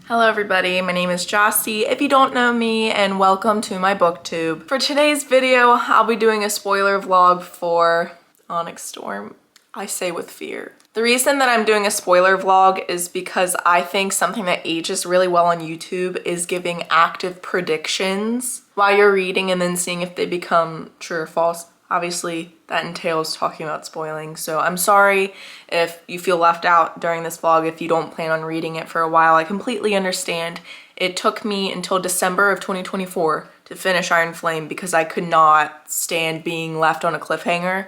Hello everybody, my name is Jossie if you don't know me, and welcome to my booktube. For today's video, I'll be doing a spoiler vlog for Onyx Storm. I say with fear. The reason that I'm doing a spoiler vlog is because I think something that ages really well on YouTube is giving active predictions while you're reading and then seeing if they become true or false. Obviously, that entails talking about spoiling, so I'm sorry if you feel left out during this vlog if you don't plan on reading it for a while. I completely understand. It took me until December of 2024 to finish Iron Flame because I could not stand being left on a cliffhanger.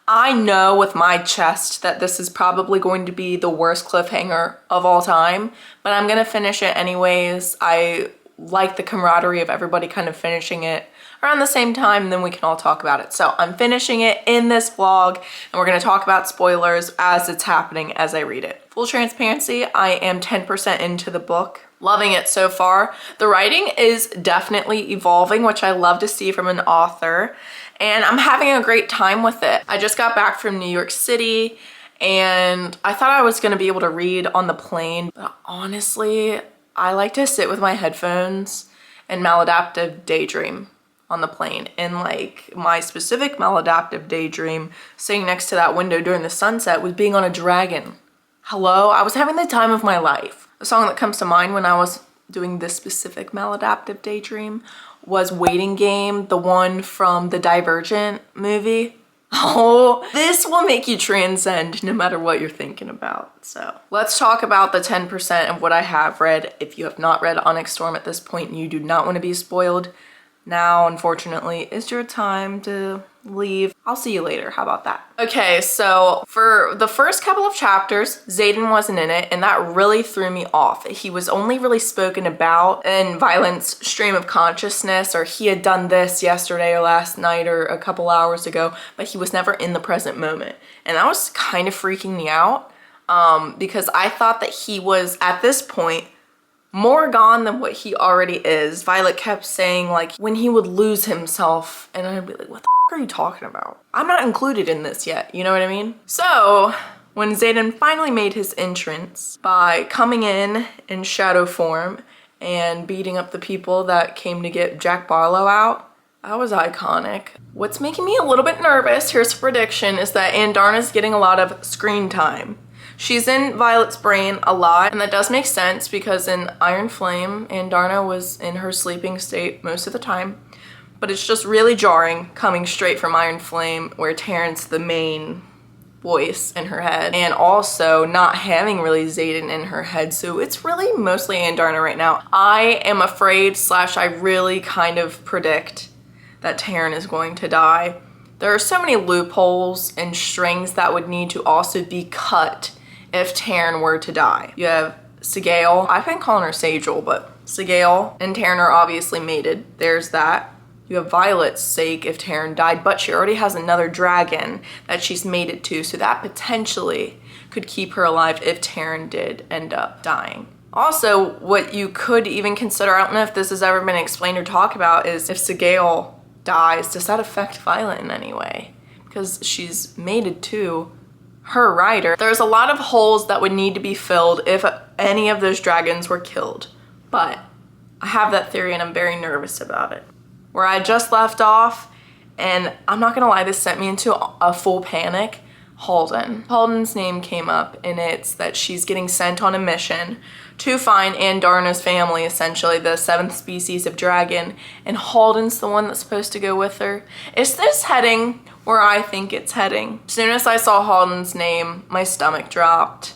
I know with my chest that this is probably going to be the worst cliffhanger of all time, but I'm gonna finish it anyways. I like the camaraderie of everybody kind of finishing it around the same time, and then we can all talk about it. So I'm finishing it in this vlog, and we're gonna talk about spoilers as it's happening as I read it. Full transparency, I am 10% into the book. Loving it so far. The writing is definitely evolving, which I love to see from an author, and I'm having a great time with it. I just got back from New York City, and I thought I was gonna be able to read on the plane, but honestly, I like to sit with my headphones and maladaptive daydream on the plane. And like my specific maladaptive daydream sitting next to that window during the sunset was being on a dragon. Hello, I was having the time of my life. The song that comes to mind when I was doing this specific maladaptive daydream was Waiting Game, the one from the Divergent movie. Oh, this will make you transcend no matter what you're thinking about. So let's talk about the 10% of what I have read. If you have not read Onyx Storm at this point and you do not want to be spoiled, now, unfortunately, is your time to leave. I'll see you later. How about that? Okay, so for the first couple of chapters, Xaden wasn't in it, and that really threw me off. He was only really spoken about in Violet's stream of consciousness, or he had done this yesterday or last night or a couple hours ago, but he was never in the present moment. And that was kind of freaking me out because I thought that he was, at this point, more gone than what he already is. Violet kept saying like when he would lose himself, and I'd be like, what the f are you talking about? I'm not included in this yet, you know what I mean? So when Xaden finally made his entrance by coming in shadow form and beating up the people that came to get Jack Barlow out, that was iconic. What's making me a little bit nervous, here's a prediction, is that Andarna's getting a lot of screen time. She's in Violet's brain a lot, and that does make sense because in Iron Flame, Andarna was in her sleeping state most of the time, but it's just really jarring coming straight from Iron Flame where Terran's the main voice in her head, and also not having really Xaden in her head, so it's really mostly Andarna right now. I am afraid / I really kind of predict that Terran is going to die. There are so many loopholes and strings that would need to also be cut if Terran were to die. You have Sigale, I've been calling her Sagel, but Sigale and Terran are obviously mated. There's that. You have Violet's sake if Terran died, but she already has another dragon that she's mated to, so that potentially could keep her alive if Terran did end up dying. Also, what you could even consider, I don't know if this has ever been explained or talked about, is if Sigale dies, does that affect Violet in any way? Because she's mated to her rider. There's a lot of holes that would need to be filled if any of those dragons were killed, but I have that theory and I'm very nervous about it. Where I just left off, and I'm not gonna lie, this sent me into a full panic, Halden. Halden's name came up, and it's that she's getting sent on a mission to find Andarna's family, essentially the 7th species of dragon, and Halden's the one that's supposed to go with her. Is this heading where I think it's heading? As soon as I saw Halden's name, my stomach dropped.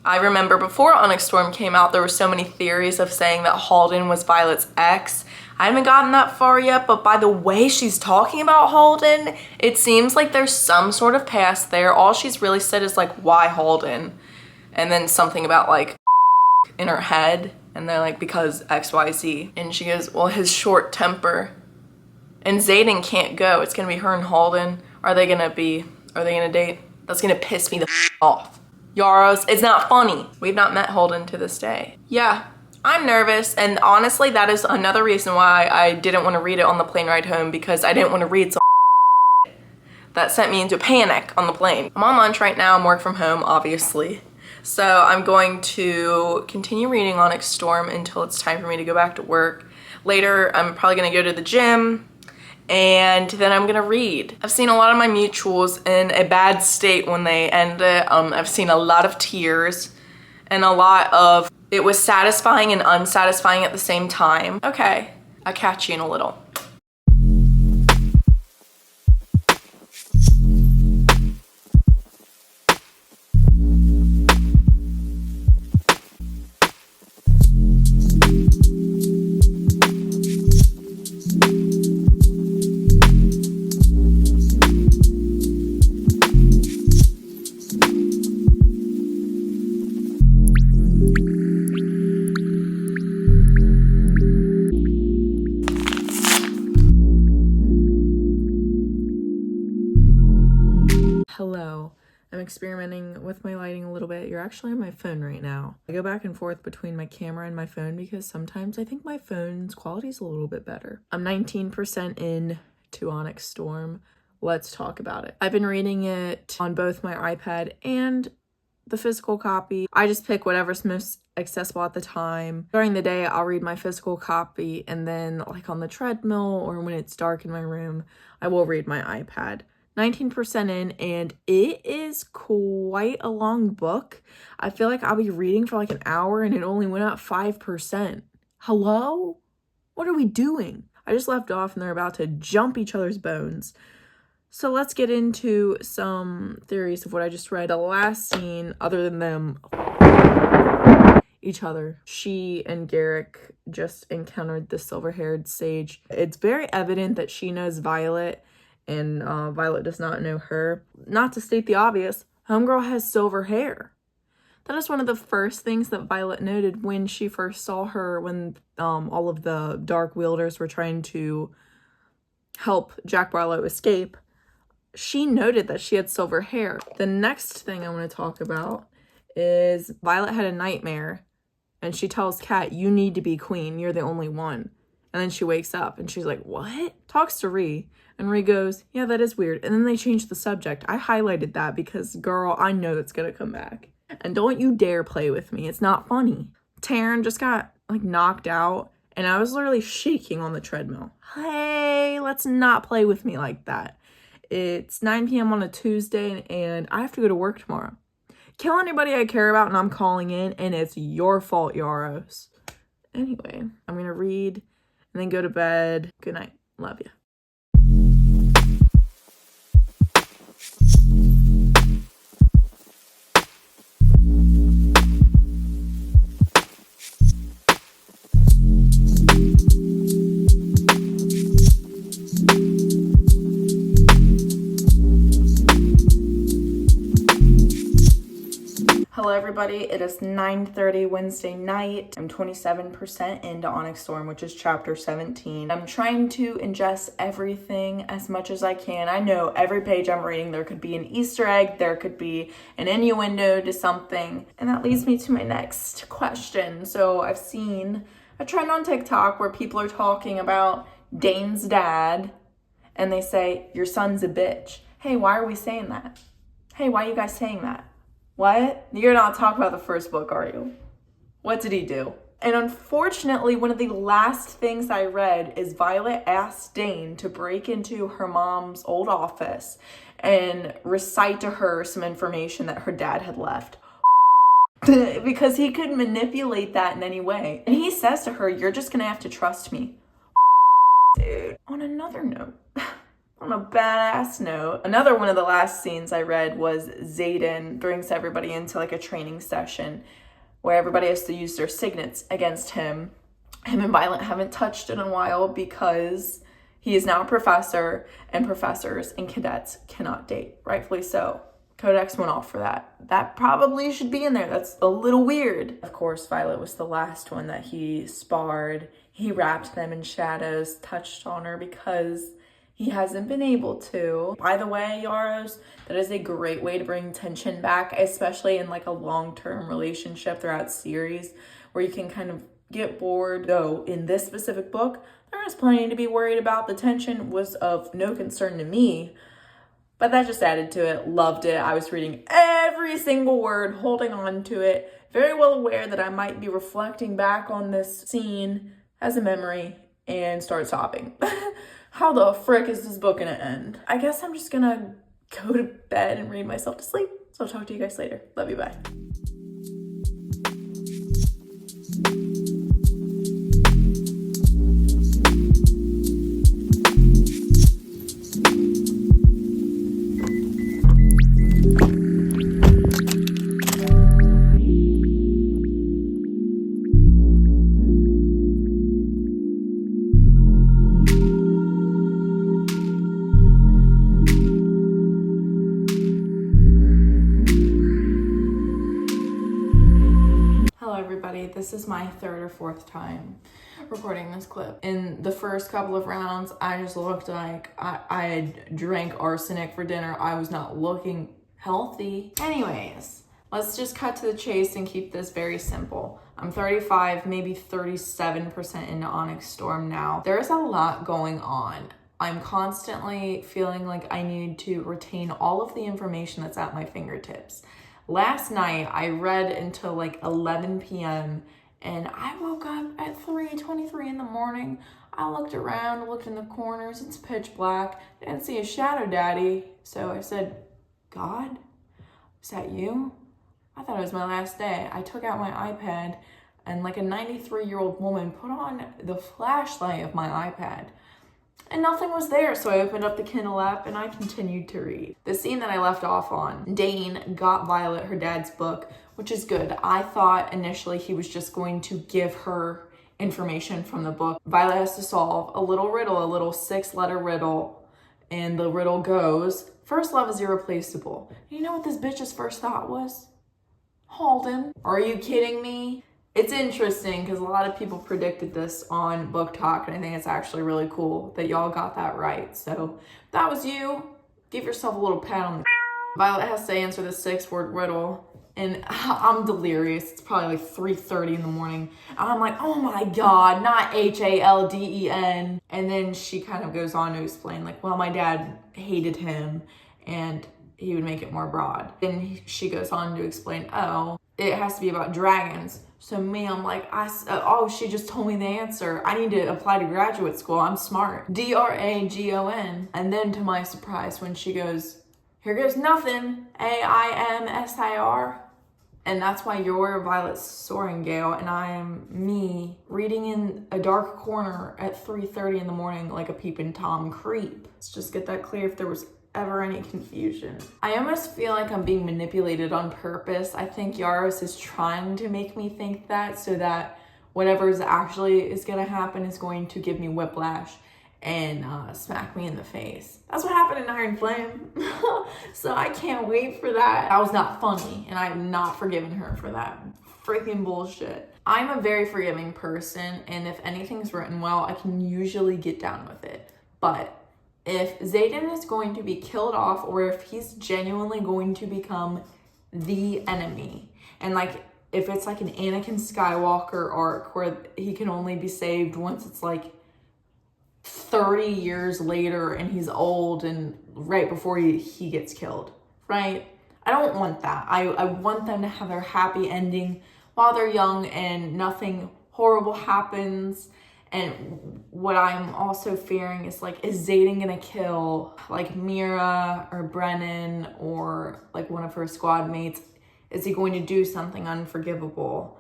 I remember before Onyx Storm came out, there were so many theories of saying that Halden was Violet's ex. I haven't gotten that far yet, but by the way she's talking about Halden, it seems like there's some sort of past there. All she's really said is like, why Halden? And then something about like in her head, and they're like, because XYZ. And she goes, well, his short temper. And Xaden can't go. It's gonna be her and Halden. Are they gonna date? That's gonna piss me the off. Yaros, it's not funny. We've not met Halden to this day. Yeah, I'm nervous, and honestly, that is another reason why I didn't want to read it on the plane ride home, because I didn't want to read some that sent me into panic on the plane. I'm on lunch right now, I'm working from home, obviously. So I'm going to continue reading Onyx Storm until it's time for me to go back to work. Later, I'm probably gonna go to the gym and then I'm gonna read. I've seen a lot of my mutuals in a bad state when they end it. I've seen a lot of tears and a lot of it was satisfying and unsatisfying at the same time. Okay, I'll catch you in a little. Hello. I'm experimenting with my lighting a little bit. You're actually on my phone right now. I go back and forth between my camera and my phone because sometimes I think my phone's quality is a little bit better. I'm 19% in to Onyx Storm. Let's talk about it. I've been reading it on both my iPad and the physical copy. I just pick whatever's most accessible at the time. During the day, I'll read my physical copy, and then like on the treadmill or when it's dark in my room, I will read my iPad. 19% in, and it is quite a long book. I feel like I'll be reading for like an hour and it only went up 5%. Hello? What are we doing? I just left off and they're about to jump each other's bones. So let's get into some theories of what I just read. The last scene, other than them each other, she and Garrick just encountered the silver-haired sage. It's very evident that she knows Violet and Violet does not know her. Not to state the obvious, homegirl has silver hair. That is one of the first things that Violet noted when she first saw her, when all of the Dark Wielders were trying to help Jack Barlow escape. She noted that she had silver hair. The next thing I want to talk about is Violet had a nightmare and she tells Kat, you need to be queen, you're the only one. And then she wakes up and she's like, what? Talks to Ree. And Ree goes, yeah, that is weird. And then they changed the subject. I highlighted that because, girl, I know it's going to come back. And don't you dare play with me. It's not funny. Taryn just got, like, knocked out. And I was literally shaking on the treadmill. Hey, let's not play with me like that. It's 9 p.m. on a Tuesday and I have to go to work tomorrow. Kill anybody I care about and I'm calling in. And it's your fault, Yaros. Anyway, I'm going to read and then go to bed. Good night. Love you. Hello everybody, it is 9:30 Wednesday night. I'm 27% into Onyx Storm, which is chapter 17. I'm trying to ingest everything as much as I can. I know every page I'm reading there could be an Easter egg, there could be an innuendo to something. And that leads me to my next question. So I've seen a trend on TikTok where people are talking about Dane's dad and they say, your son's a bitch. Hey, why are we saying that? Hey, why are you guys saying that? What? You're not talking about the first book, are you? What did he do? And unfortunately, one of the last things I read is Violet asked Dane to break into her mom's old office and recite to her some information that her dad had left. Because he could manipulate that in any way. And he says to her, you're just gonna have to trust me. Dude, on another note, on a badass note, another one of the last scenes I read was Xaden brings everybody into like a training session where everybody has to use their signets against him. Him and Violet haven't touched in a while because he is now a professor and professors and cadets cannot date. Rightfully so. Codex went off for that. That probably should be in there. That's a little weird. Of course, Violet was the last one that he sparred. He wrapped them in shadows, touched on her because he hasn't been able to. By the way, Yaros, that is a great way to bring tension back, especially in like a long-term relationship throughout series where you can kind of get bored. Though in this specific book, there was plenty to be worried about. The tension was of no concern to me, but that just added to it. Loved it. I was reading every every single word, holding on to it, very well aware that I might be reflecting back on this scene as a memory and start sobbing. How the frick is this book gonna end? I guess I'm just gonna go to bed and read myself to sleep. So I'll talk to you guys later. Love you, bye. This is my third or fourth time recording this clip. In the first couple of rounds, I just looked like I had drank arsenic for dinner. I was not looking healthy. Anyways, let's just cut to the chase and keep this very simple. I'm 35, maybe 37% into Onyx Storm now. There's a lot going on. I'm constantly feeling like I need to retain all of the information that's at my fingertips. Last night, I read until like 11 p.m. and I woke up at 3:23 in the morning. I looked around, looked in the corners, it's pitch black, didn't see a shadow daddy. So I said, God, is that you? I thought it was my last day. I took out my iPad and like a 93-year-old woman put on the flashlight of my iPad. And nothing was there, so I opened up the Kindle app and I continued to read. The scene that I left off on, Dane got Violet her dad's book, which is good. I thought initially he was just going to give her information from the book. Violet has to solve a little riddle, a little 6-letter riddle, and the riddle goes, first love is irreplaceable. You know what this bitch's first thought was? Holden. Are you kidding me? It's interesting because a lot of people predicted this on BookTok, and I think it's actually really cool that y'all got that right. So if that was you, give yourself a little pat on the Violet has to answer the 6-word riddle, and I'm delirious. It's probably like 3:30 in the morning. And I'm like, oh my God, not Halden. And then she kind of goes on to explain like, well, my dad hated him and he would make it more broad. Then she goes on to explain, oh, it has to be about dragons. So me, I'm like, oh, she just told me the answer. I need to apply to graduate school. I'm smart. Dragon. And then to my surprise, when she goes, here goes nothing, Aimsir. And that's why you're Violet Soaringale and I am me reading in a dark corner at 3:30 in the morning like a peeping Tom creep. Let's just get that clear if there was ever any confusion. I almost feel like I'm being manipulated on purpose. I think Yaros is trying to make me think that so that whatever is actually is gonna happen is going to give me whiplash and smack me in the face. That's what happened in Iron Flame. So I can't wait for that. That was not funny and I'm not forgiving her for that freaking bullshit. I'm a very forgiving person and if anything's written well, I can usually get down with it. But if Xaden is going to be killed off or if he's genuinely going to become the enemy, and like if it's like an Anakin Skywalker arc where he can only be saved once it's like 30 years later and he's old and right before he gets killed, right? I don't want that. I want them to have their happy ending while they're young and nothing horrible happens. And what I'm also fearing is like, is Xaden gonna kill like Mira or Brennan or like one of her squad mates? Is he going to do something unforgivable?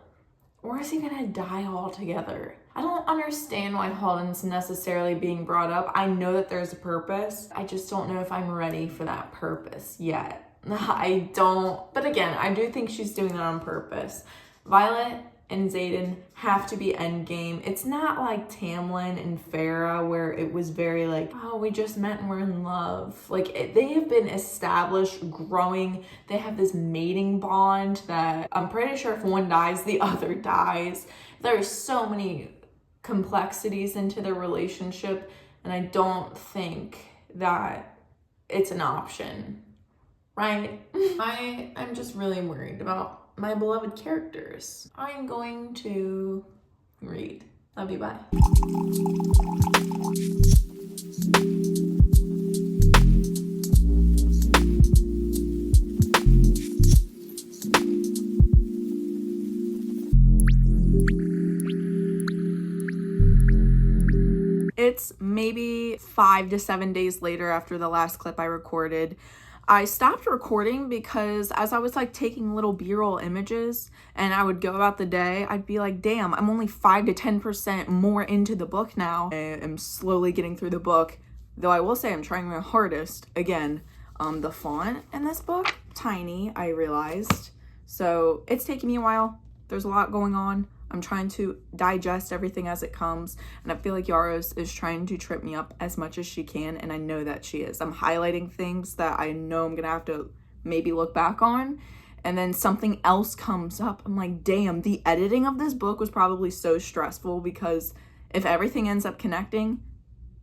Or is he gonna die altogether? I don't understand why Holden's necessarily being brought up. I know that there's a purpose. I just don't know if I'm ready for that purpose yet. I don't, but again, I do think she's doing that on purpose. Violet and Xaden have to be endgame. It's not like Tamlin and Farah where it was very like, oh, we just met and we're in love. Like they have been established, growing. They have this mating bond that I'm pretty sure if one dies, the other dies. There's so many complexities into their relationship and I don't think that it's an option, right? I'm just really worried about my beloved characters. I'm going to read. Love you, bye. It's maybe 5 to 7 days later after the last clip I recorded. I stopped recording because as I was like taking little b-roll images and I would go about the day, I'd be like, damn, I'm only 5 to 10% more into the book now. I am slowly getting through the book, though I will say I'm trying my hardest. Again, the font in this book, tiny, I realized. So it's taking me a while. There's a lot going on. I'm trying to digest everything as it comes, and I feel like Yaros is trying to trip me up as much as she can, and I know that she is. I'm highlighting things that I know I'm gonna have to maybe look back on, and then something else comes up. I'm like, damn, the editing of this book was probably so stressful, because if everything ends up connecting,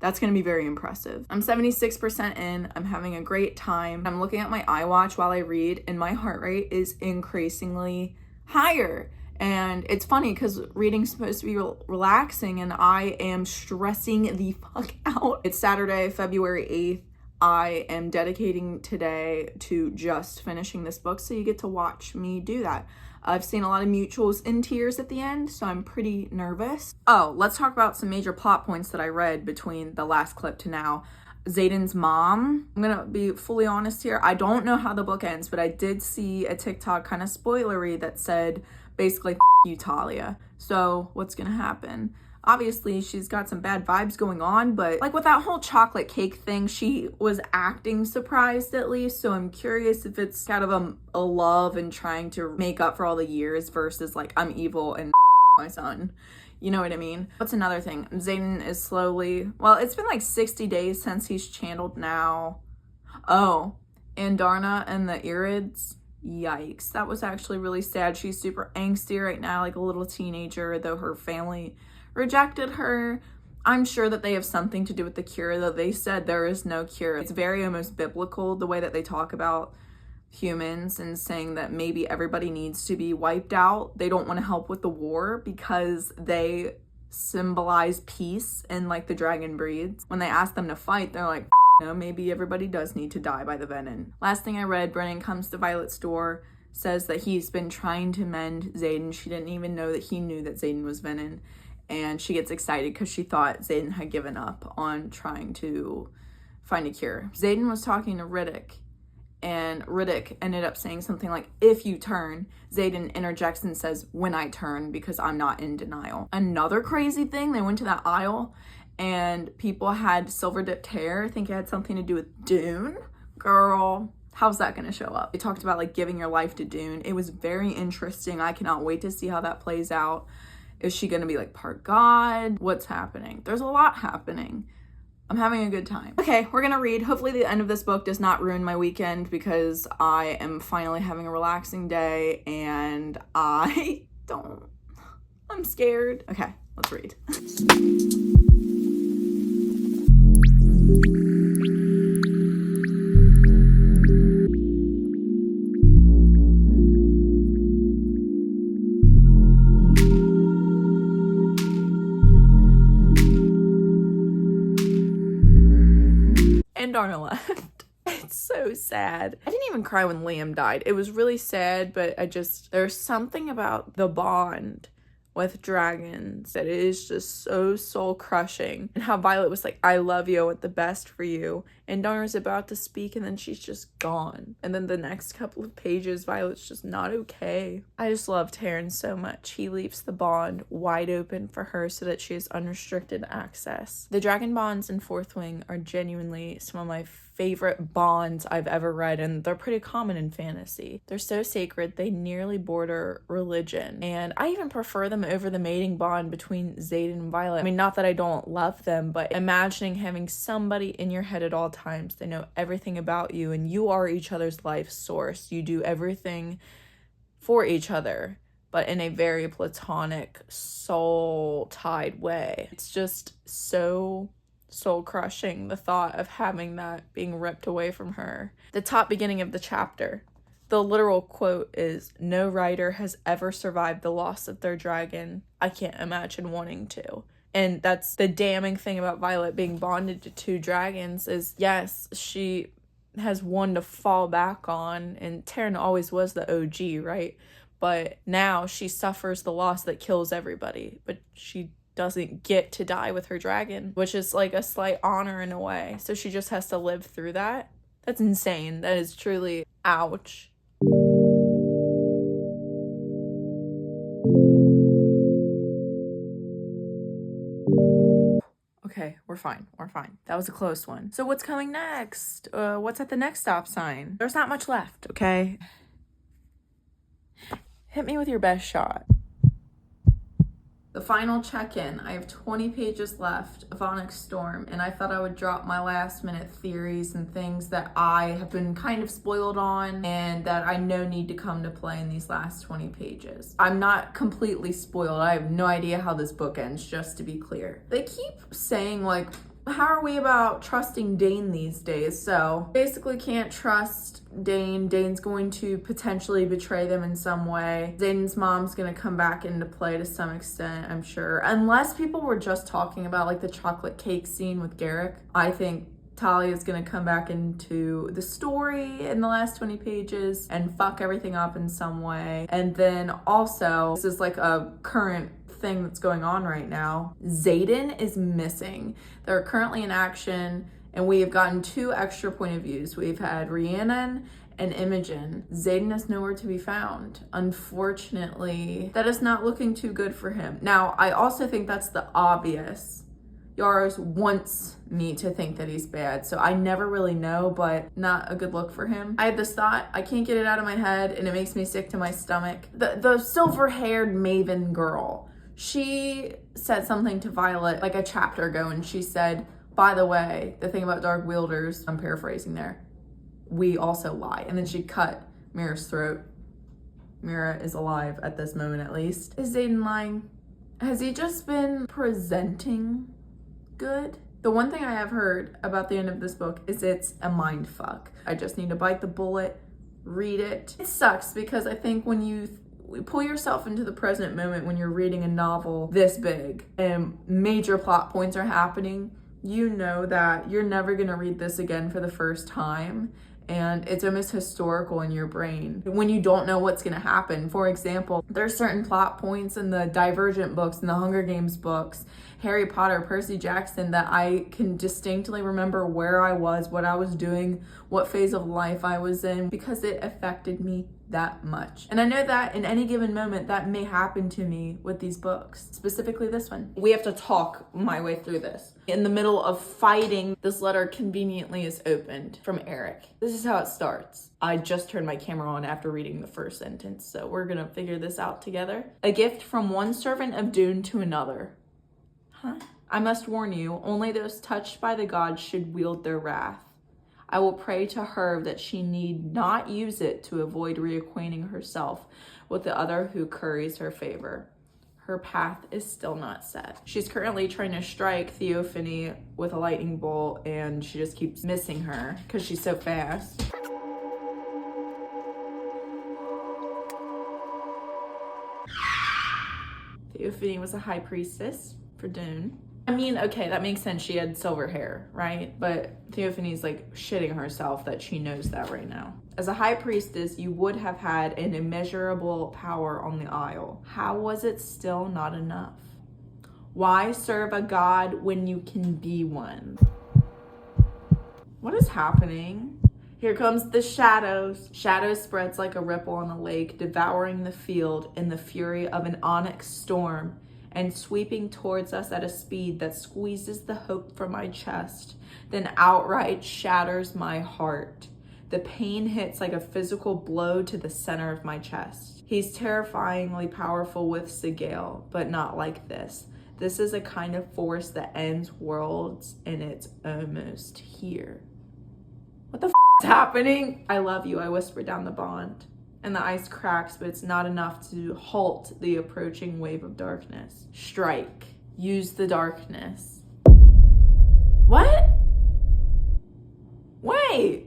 that's gonna be very impressive. I'm 76% in, I'm having a great time. I'm looking at my iWatch while I read, and my heart rate is increasingly higher. And it's funny because reading's supposed to be relaxing, and I am stressing the fuck out. It's Saturday, February 8th. I am dedicating today to just finishing this book, so you get to watch me do that. I've seen a lot of mutuals in tears at the end, so I'm pretty nervous. Oh, let's talk about some major plot points that I read between the last clip to now. Xaden's mom, I'm gonna be fully honest here, I don't know how the book ends, but I did see a TikTok kind of spoilery that said basically F you, Talia. So what's gonna happen? Obviously she's got some bad vibes going on, but like with that whole chocolate cake thing, she was acting surprised at least, so I'm curious if it's kind of a love and trying to make up for all the years versus like I'm evil and my son. You know what I mean? What's another thing? Xaden is slowly, well, it's been like 60 days since he's channeled now. Oh, Andarna and the Irids. Yikes, that was actually really sad. She's super angsty right now, like a little teenager, though her family rejected her. I'm sure that they have something to do with the cure, though they said there is no cure. It's very almost biblical, the way that they talk about humans and saying that maybe everybody needs to be wiped out. They don't want to help with the war because they symbolize peace and like the dragon breeds. When they ask them to fight, they're like, no, maybe everybody does need to die by the venom. Last thing I read, Brennan comes to Violet's door, says that he's been trying to mend Xaden. She didn't even know that he knew that Xaden was venom, and she gets excited because she thought Xaden had given up on trying to find a cure. Xaden was talking to Riddick, and Riddick ended up saying something like, if you turn. Xaden interjects and says, when I turn, because I'm not in denial. Another crazy thing, they went to that aisle and people had silver dipped hair. I think it had something to do with Dune. Girl, how's that gonna show up? They talked about like giving your life to Dune. It was very interesting. I cannot wait to see how that plays out. Is she gonna be like part God? What's happening? There's a lot happening. I'm having a good time. Okay, we're gonna read. Hopefully the end of this book does not ruin my weekend, because I am finally having a relaxing day and I'm scared. Okay, let's read. And Darna left. It's so sad. I didn't even cry when Liam died. It was really sad, but there's something about the bond with dragons that is just so soul crushing. And how Violet was like, I love you, I want the best for you. And Darna's about to speak and then she's just gone. And then the next couple of pages, Violet's just not okay. I just love Terran so much. He leaves the bond wide open for her so that she has unrestricted access. The dragon bonds in Fourth Wing are genuinely some of my favorite bonds I've ever read, and they're pretty common in fantasy. They're so sacred, they nearly border religion, and I even prefer them over the mating bond between Xaden and Violet. I mean, not that I don't love them, but imagining having somebody in your head at all times. They know everything about you, and you are each other's life source. You do everything for each other, but in a very platonic, soul-tied way. It's just so soul-crushing, the thought of having that being ripped away from her. The top beginning of the chapter, the literal quote is, no writer has ever survived the loss of their dragon. I can't imagine wanting to. And that's the damning thing about Violet being bonded to two dragons is, yes, she has one to fall back on, and Terran always was the OG, right? But now she suffers the loss that kills everybody, but she doesn't get to die with her dragon, which is like a slight honor in a way. So she just has to live through that. That's insane. That is truly ouch. Okay, we're fine. We're fine. That was a close one. So what's coming next? What's at the next stop sign? There's not much left, okay? Hit me with your best shot. The final check-in. I have 20 pages left of Onyx Storm, and I thought I would drop my last minute theories and things that I have been kind of spoiled on and that I know need to come to play in these last 20 pages. I'm not completely spoiled. I have no idea how this book ends, just to be clear. They keep saying, like, how are we about trusting Dane these days? So basically can't trust Dane. Dane's going to potentially betray them in some way. Zayden's mom's gonna come back into play to some extent, I'm sure. Unless people were just talking about like the chocolate cake scene with Garrick. I think Talia's gonna come back into the story in the last 20 pages and fuck everything up in some way. And then also, this is like a current thing that's going on right now. Zayden is missing. They're currently in action, and we have gotten 2 extra point of views. We've had Rhiannon and Imogen. Zayden is nowhere to be found. Unfortunately, that is not looking too good for him. Now, I also think that's the obvious. Yaros wants me to think that he's bad, so I never really know, but not a good look for him. I had this thought, I can't get it out of my head, and it makes me sick to my stomach. The silver-haired Maven girl, she said something to Violet like a chapter ago, and she said, by the way, the thing about dark wielders, I'm paraphrasing there, we also lie. And then she cut Mira's throat. Mira is alive at this moment, at least. Is Zayden lying? Has he just been presenting good? The one thing I have heard about the end of this book is it's a mind fuck. I just need to bite the bullet, read it. It sucks because I think when you pull yourself into the present moment when you're reading a novel this big and major plot points are happening, you know that you're never gonna read this again for the first time. And it's almost historical in your brain when you don't know what's gonna happen. For example, there's certain plot points in the Divergent books and the Hunger Games books, Harry Potter, Percy Jackson, that I can distinctly remember where I was, what I was doing, what phase of life I was in, because it affected me that much. And I know that in any given moment that may happen to me with these books, specifically this one. We have to talk my way through this. In the middle of fighting, this letter conveniently is opened from Eric. This is how it starts. I just turned my camera on after reading the first sentence, so we're gonna figure this out together. A gift from one servant of Dune to another. Huh? I must warn you, only those touched by the gods should wield their wrath. I will pray to her that she need not use it to avoid reacquainting herself with the other who curries her favor. Her path is still not set. She's currently trying to strike Theophany with a lightning bolt, and she just keeps missing her because she's so fast. Theophany was a high priestess for Dune. I mean, okay, that makes sense. She had silver hair, right? But Theophany's like shitting herself that she knows that right now. As a high priestess, you would have had an immeasurable power on the Isle. How was it still not enough? Why serve a god when you can be one? What is happening? Here comes the shadows. Shadow spreads like a ripple on a lake, devouring the field in the fury of an onyx storm, and sweeping towards us at a speed that squeezes the hope from my chest, then outright shatters my heart. The pain hits like a physical blow to the center of my chest. He's terrifyingly powerful with Sigale, but not like this. This is a kind of force that ends worlds, and it's almost here. What the f is happening? I love you, I whisper down the bond. And the ice cracks, but it's not enough to halt the approaching wave of darkness. Strike. Use the darkness. What? Wait.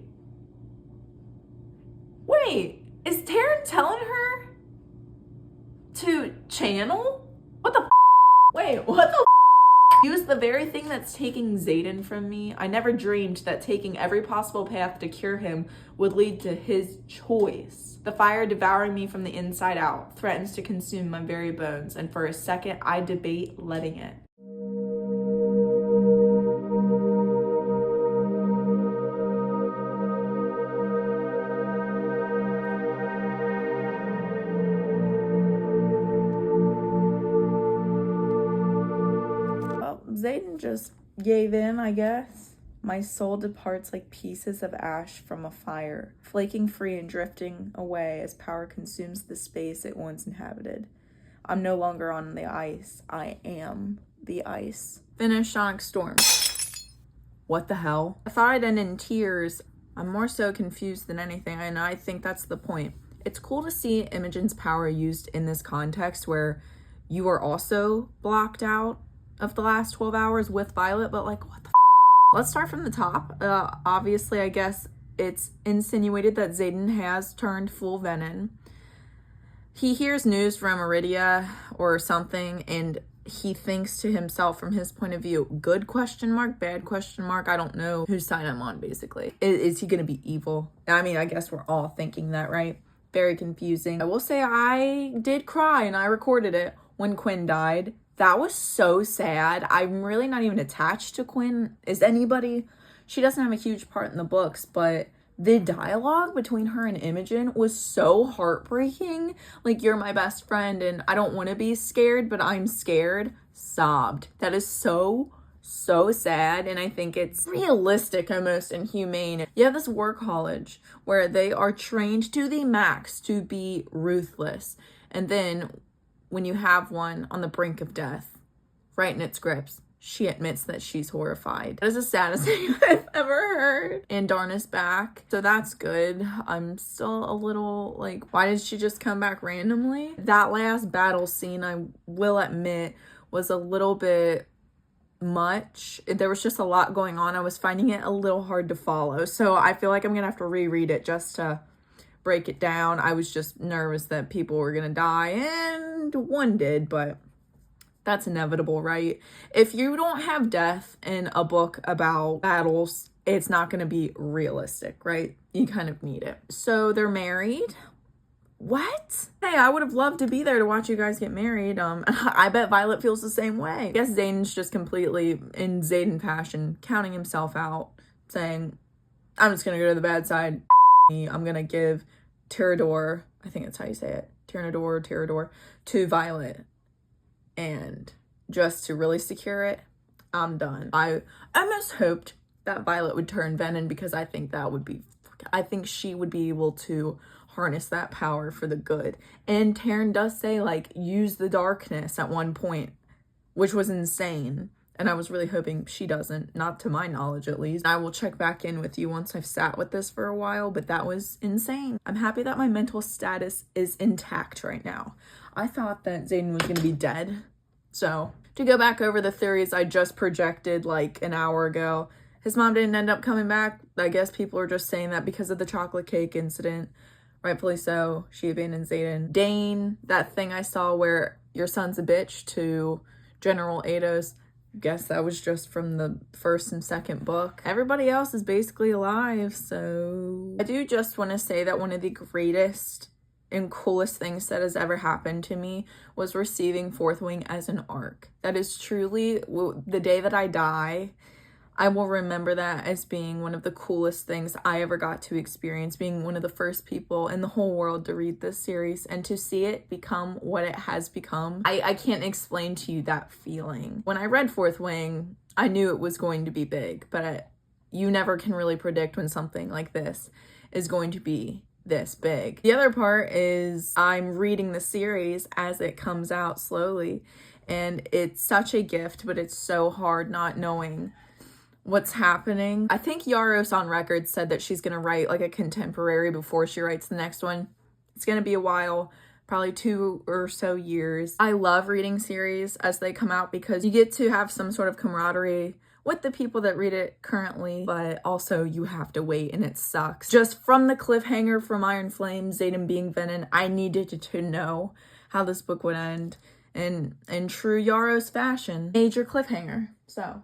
Is Taryn telling her to channel? What the f? Wait, what the f? He was the very thing that's taking Xaden from me. I never dreamed that taking every possible path to cure him would lead to his choice. The fire devouring me from the inside out threatens to consume my very bones, and for a second I debate letting it. Xaden just gave in, I guess. My soul departs like pieces of ash from a fire, flaking free and drifting away as power consumes the space it once inhabited. I'm no longer on the ice. I am the ice. Finished Onyx Storm. What the hell? I thought I'd end in tears. I'm more so confused than anything, and I think that's the point. It's cool to see Imogen's power used in this context where you are also blocked out of the last 12 hours with Violet, but like, what the f? Let's start from the top. Obviously, I guess it's insinuated that Xaden has turned full venom. He hears news from Iridia or something, and he thinks to himself from his point of view, good question mark, bad question mark, I don't know whose side I'm on, basically. Is he gonna be evil? I mean, I guess we're all thinking that, right? Very confusing. I will say I did cry, and I recorded it when Quinn died. That was so sad. I'm really not even attached to Quinn. Is anybody? She doesn't have a huge part in the books, but the dialogue between her and Imogen was so heartbreaking. Like, you're my best friend and I don't want to be scared, but I'm scared. Sobbed. That is so sad, and I think it's realistic, almost inhumane. You have this war college where they are trained to the max to be ruthless, and then when you have one on the brink of death, right in its grips, she admits that she's horrified. That is the saddest thing I've ever heard. And Darna's back, so that's good. I'm still a little like, why did she just come back randomly? That last battle scene, I will admit, was a little bit much. There was just a lot going on. I was finding it a little hard to follow, so I feel like I'm gonna have to reread it just to break it down. I was just nervous that people were gonna die, and one did, but that's inevitable, right? If you don't have death in a book about battles, it's not gonna be realistic, right? You kind of need it. So they're married. What? Hey, I would have loved to be there to watch you guys get married. I bet Violet feels the same way. I guess Xaden's just completely in Xaden fashion, counting himself out, saying, I'm just gonna go to the bad side. I'm gonna give Tyrannodor, I think that's how you say it, Tyrannodor, to Violet. And just to really secure it, I'm done. I almost hoped that Violet would turn venom, because I think that would be, I think she would be able to harness that power for the good. And Taryn does say, like, use the darkness at one point, which was insane. And I was really hoping she doesn't, not to my knowledge at least. I will check back in with you once I've sat with this for a while, but that was insane. I'm happy that my mental status is intact right now. I thought that Xaden was gonna be dead. So, to go back over the theories I just projected like an hour ago, his mom didn't end up coming back. I guess people are just saying that because of the chocolate cake incident. Rightfully so, she abandoned Xaden. Dane, that thing I saw where your son's a bitch to General Ados, guess that was just from the first and second book. Everybody else is basically alive, so I do just want to say that one of the greatest and coolest things that has ever happened to me was receiving Fourth Wing as an arc. That is truly, the day that I die, I will remember that as being one of the coolest things I ever got to experience, being one of the first people in the whole world to read this series and to see it become what it has become. I can't explain to you that feeling. When I read Fourth Wing, I knew it was going to be big, but you never can really predict when something like this is going to be this big. The other part is I'm reading the series as it comes out slowly, and it's such a gift, but it's so hard not knowing what's happening. I think Yaros on record said that she's gonna write like a contemporary before she writes the next one. It's gonna be a while, probably 2 or so years. I love reading series as they come out because you get to have some sort of camaraderie with the people that read it currently, but also you have to wait and it sucks. Just from the cliffhanger from Iron Flame, Xaden being Venom, I needed to know how this book would end. in true Yaros fashion, major cliffhanger. So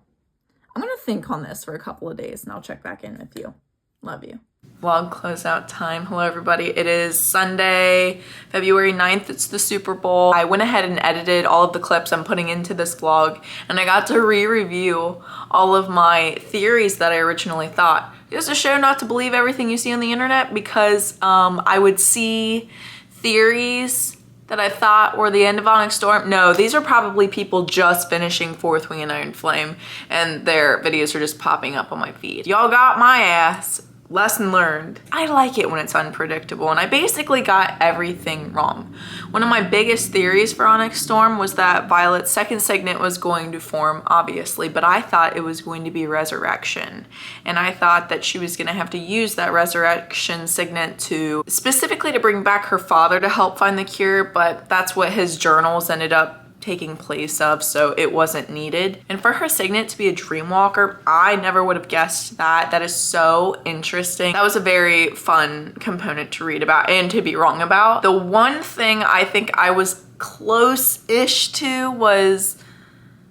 I'm gonna think on this for a couple of days and I'll check back in with you. Love you. Vlog closeout time. Hello everybody. It is Sunday, February 9th. It's the Super Bowl. I went ahead and edited all of the clips I'm putting into this vlog, and I got to re-review all of my theories that I originally thought. Just a show not to believe everything you see on the internet, because I would see theories that I thought were the end of Onyx Storm. No, these are probably people just finishing Fourth Wing and Iron Flame, and their videos are just popping up on my feed. Y'all got my ass. Lesson learned. I like it when it's unpredictable, and I basically got everything wrong. One of my biggest theories for Onyx Storm was that Violet's second signet was going to form, obviously, but I thought it was going to be Resurrection. And I thought that she was gonna have to use that Resurrection signet specifically to bring back her father to help find the cure, but that's what his journals ended up taking place of, so it wasn't needed. And for her signet to be a Dreamwalker, I never would have guessed that. That is so interesting. That was a very fun component to read about and to be wrong about. The one thing I think I was close-ish to was,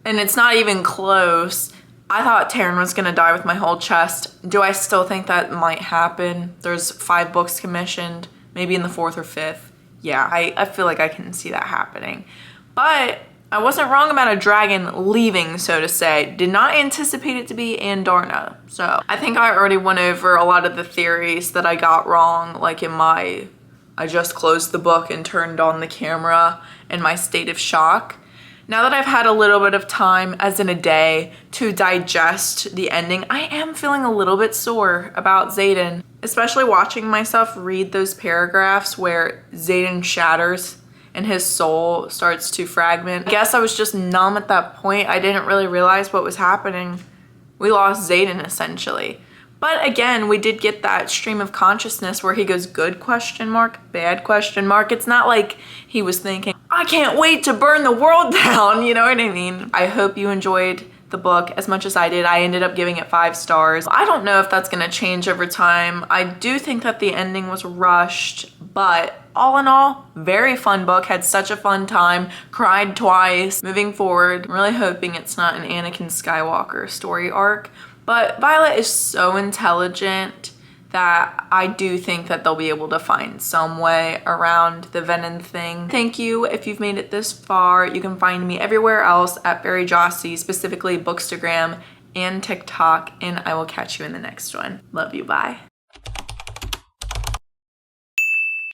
and it's not even close, I thought Taryn was gonna die with my whole chest. Do I still think that might happen? There's 5 books commissioned, maybe in the 4th or 5th. Yeah, I feel like I can see that happening. But I wasn't wrong about a dragon leaving, so to say. Did not anticipate it to be Andarna. So I think I already went over a lot of the theories that I got wrong, like in my, I just closed the book and turned on the camera in my state of shock. Now that I've had a little bit of time, as in a day, to digest the ending, I am feeling a little bit sore about Xaden, especially watching myself read those paragraphs where Xaden shatters and his soul starts to fragment. I guess I was just numb at that point. I didn't really realize what was happening. We lost Xaden essentially. But again, we did get that stream of consciousness where he goes good question mark, bad question mark. It's not like he was thinking, I can't wait to burn the world down, you know what I mean? I hope you enjoyed the book as much as I did. I ended up giving it 5 stars. I don't know if that's gonna change over time. I do think that the ending was rushed, but all in all, very fun book. Had such a fun time. Cried twice. Moving forward, I'm really hoping it's not an Anakin Skywalker story arc, but Violet is so intelligent that I do think that they'll be able to find some way around the Venom thing. Thank you if you've made it this far. You can find me everywhere else at Very Jossie, specifically Bookstagram and TikTok, and I will catch you in the next one. Love you, bye.